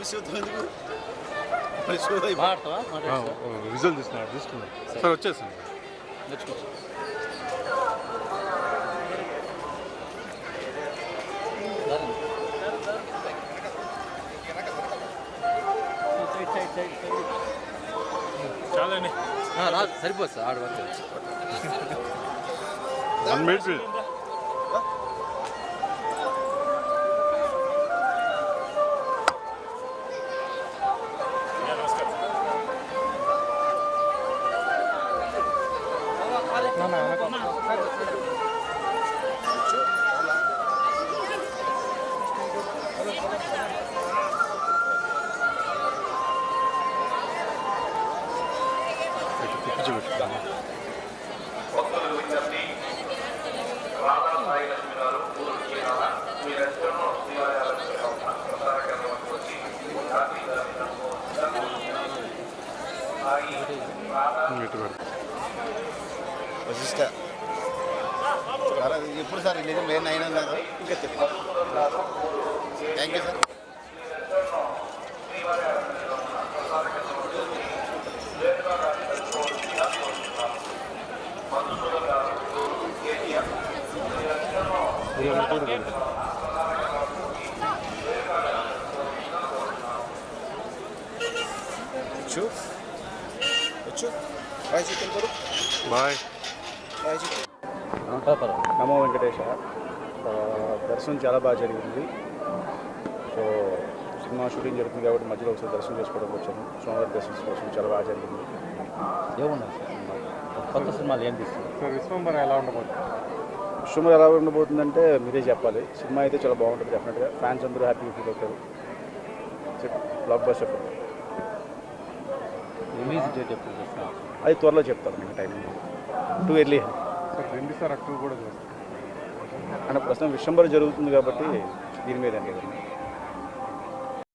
Miss అవుతుంది. Result తీసుకున్నాను sir వచ్చేసాను. చాలండి సరిపోదు సార్ ఆడు వరకు 1 minute. వశిష్ట సార్ అది ఎప్పుడు సార్ రిలీజ్ మే 9 అన్నారు. ఇంకా థ్యాంక్ యూ సార్. బాయ్. నమో వెంకటేశ. దర్శనం చాలా బాగా జరిగింది. సో సినిమా షూటింగ్ జరుగుతుంది కాబట్టి మధ్యలో ఒకసారి దర్శనం చేసుకోవడానికి వచ్చాను. సోమవారం దర్శనం కోసం చాలా బాగా జరిగింది. ఏమున్నాయి కొత్త సినిమాలు ఏం తీస్తుంది సార్ విశ్వంబర ఎలా ఉండబోతుంది? విశ్వంబర ఎలా ఉండబోతుందంటే మీరే చెప్పాలి. సినిమా అయితే చాలా బాగుంటుంది. డెఫినెట్గా ఫ్యాన్స్ అందరూ హ్యాపీగా ఫీల్ అవుతారు. బ్లాక్ బస్టర్ రిలీజ్ డేట్ ఎప్పుడు చేస్తున్నారు? అది త్వరలో చెప్తాను. మీకు time too early sir 2 October కూడా చూస్తాను అంటే ప్రస్తుతం విశ్వంబర జరుగుతుంది కాబట్టి దీని మీద అండి.